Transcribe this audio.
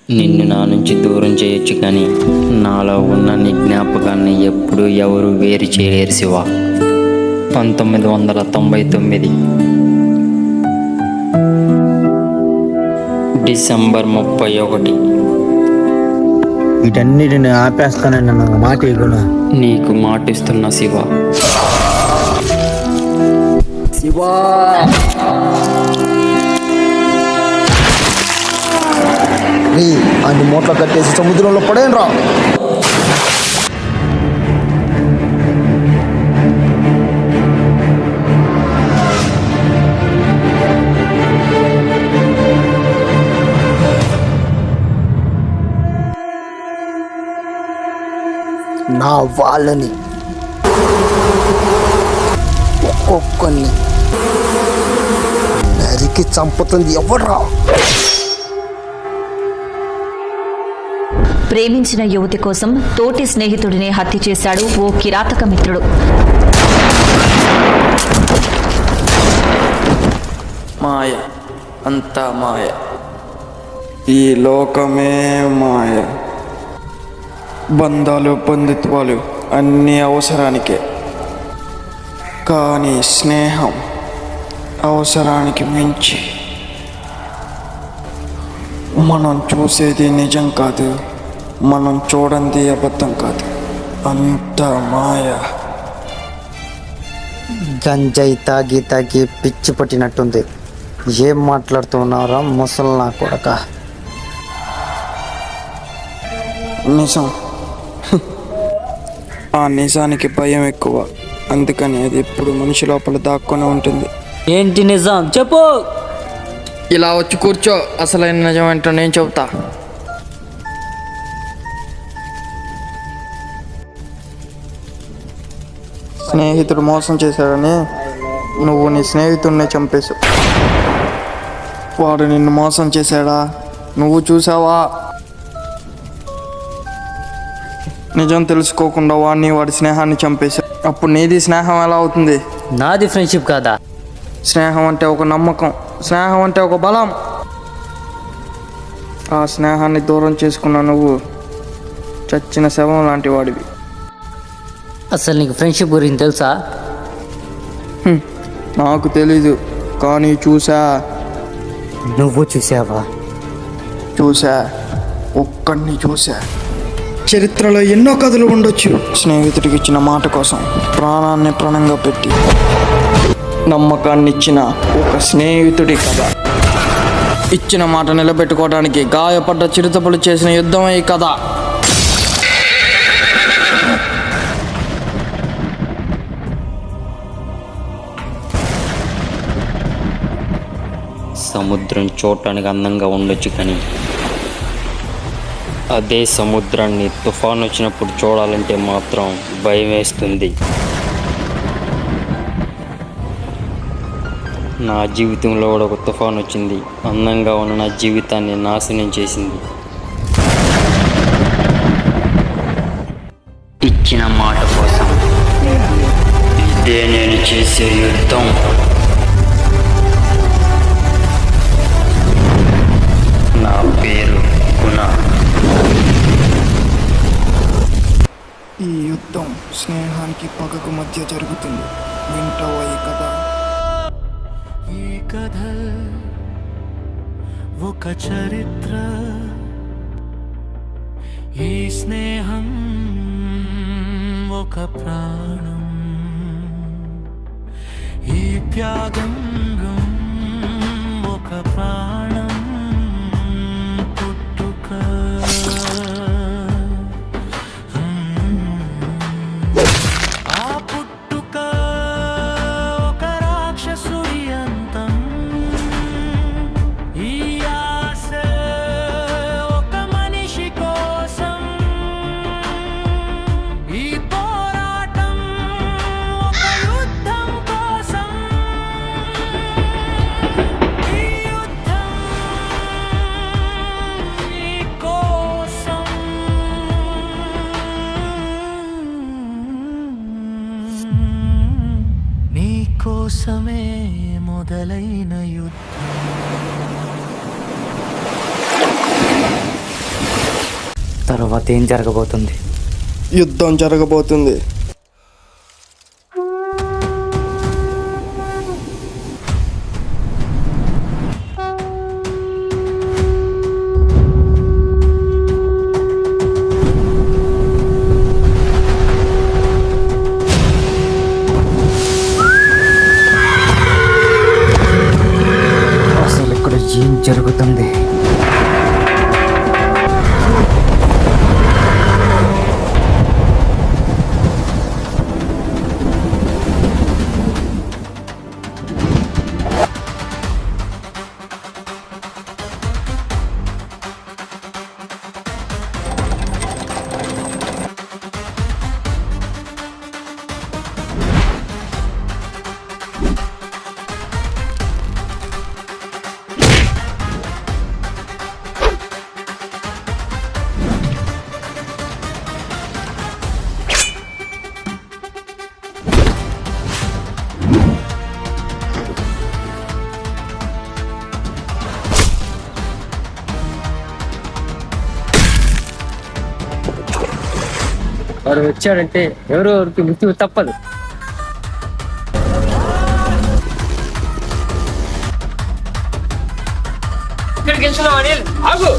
నిన్ను నా నుంచి దూరం చేయొచ్చు, కానీ నాలో ఉన్న నీ జ్ఞాపకాన్ని ఎప్పుడు ఎవరు వేరు చేయలేరు శివ. 1999 డిసెంబర్ 31. వీటన్నిటిని ఆపేస్తానని నాకు మాట ఇవ్వను. నీకు మాటిస్తున్నా శివ. శివా, అన్ని మూటలు కట్టేసి సముద్రంలో పడేయండి రా. నా వాళ్ళని ఒక్కొక్కరిని నరికి చంపుతుంది ఎవడ్రా? ప్రేమించిన యువతి కోసం తోటి స్నేహితుడిని హత్య చేశాడు ఓ కిరాతక మిత్రుడు. మాయ, అంతా మాయ, ఈ లోకమే మాయ. బంధాలు బంధుత్వాలు అన్నీ అవసరానికే, కానీ స్నేహం అవసరానికి మించి. మనం చూసేది నిజం కాదు, మనం చూడండి అబద్ధం కాదు, అంతా మాయ. గంజాయి తాగి తాగి పిచ్చి పట్టినట్టుంది. ఏం మాట్లాడుతున్నారా ముసలి నా కొడక? నిజం. ఆ నిజానికి భయం ఎక్కువ, అందుకని అది ఎప్పుడు మనిషి లోపల దాక్కుని ఉంటుంది. ఏంటి నిజం చెప్పు. ఇలా వచ్చి కూర్చో, అసలైన నిజం ఏంటో నేను చెబుతా. స్నేహితుడు మోసం చేశాడని నువ్వు నీ స్నేహితుడిని చంపేశావు. వాడు నిన్ను మోసం చేశాడా? నువ్వు చూసావా? నిజం తెలుసుకోకుండా వాడి స్నేహాన్ని చంపేశావు. అప్పుడు నీది స్నేహం ఎలా అవుతుంది? నాది ఫ్రెండ్షిప్ కాదా? స్నేహం అంటే ఒక నమ్మకం, స్నేహం అంటే ఒక బలం. ఆ స్నేహాన్ని దూరం చేసుకున్న నువ్వు చచ్చిన శవం లాంటి వాడివి. అసలు నీకు ఫ్రెండ్షిప్ గురించి తెలుసా? నాకు తెలీదు, కానీ చూసా. నువ్వు చూసావా? చూసా, ఒక్కడిని చూసా. చరిత్రలో ఎన్నో కథలు ఉండొచ్చు. స్నేహితుడికి ఇచ్చిన మాట కోసం ప్రాణాన్ని ప్రాణంగా పెట్టి నమ్మకాన్ని ఇచ్చిన ఒక స్నేహితుడి కథ. ఇచ్చిన మాట నిలబెట్టుకోవడానికి గాయపడ్డ చిరుతపులు చేసిన యుద్ధమే ఈ కథ. సముద్రం చూడటానికి అందంగా ఉండొచ్చు, కానీ అదే సముద్రాన్ని తుఫాను వచ్చినప్పుడు చూడాలంటే మాత్రం భయం వేస్తుంది. నా జీవితంలో కూడా ఒక తుఫాను వచ్చింది. అందంగా ఉన్న నా జీవితాన్ని నాశనం చేసింది. ఇచ్చిన మాట కోసం ఇదే నేను చేసే యుద్ధం. నా పేరు గుణ. ఈ యుద్ధం స్నేహానికి పగకు మధ్య జరుగుతుంది. వింటావా ఈ కథ? ఈ కథ ఒక చరిత్ర, ఈ స్నేహం ఒక ప్రాణం, ఈ త్యాగం ఒక ప్రాణం. పుట్టుక ఆ పుట్టుక ఒక రాక్షసుడి అంతం. ఈ ఆశ ఒక మనిషి కోసం, ఈ పోరాటం ఒక యుద్ధం కోసం. ఈ యుద్ధం నీ కోసం. నీ కోసమే మొదలైన యుద్ధం. తర్వాత ఏం జరగబోతుంది? యుద్ధం జరగబోతుంది. అసలు ఇక్కడ ఏం జరుగుతుంది? వాడు వచ్చాడంటే ఎవరో ఎవరికి మృత్యువు తప్పదు. ఇక్కడికి వెళ్తున్నావు అనిల్, ఆగు.